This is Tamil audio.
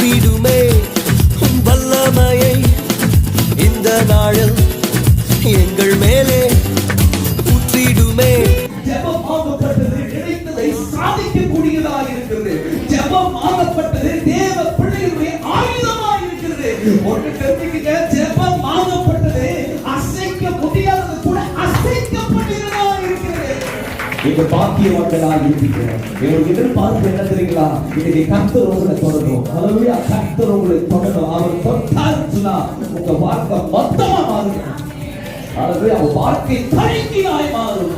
ஊற்றிடுமே உன் வல்லமையை இந்த நாளில் எங்கள் மேலே ஊற்றிடுமே. ஜெபம் ஆகப்பட்டது கிடைத்ததை சாதிக்கக்கூடியதாக இருக்கிறது. ஜெபம் ஆகப்பட்டது தேவ பிள்ளைகளுடைய ஆயுதமாக இருக்கிறது. ஒன்று தெரிஞ்சுக்கங்க, ஜெபம் ஆகப்பட்டது அசைக்க முடியாதது கூட அசைக்கப்படுகிறதா இருக்கிறது. நீங்க பாக்கியவான்களாக இருக்கிறீங்க. உங்களுக்கு எதிர்பார்ப்பு என்ன தெரியுங்களா? இன்னைக்கு கர்த்தர் உங்களை தொடரும். ஹல்லேலூயா. கர்த்தர் உங்களை தொடரும். அவர் தொட்டாருன்னா உங்க வாழ்க்கை மொத்தமா மாறும். ஹல்லேலூயா. வாழ்க்கை தலைகீழாய் மாறும்.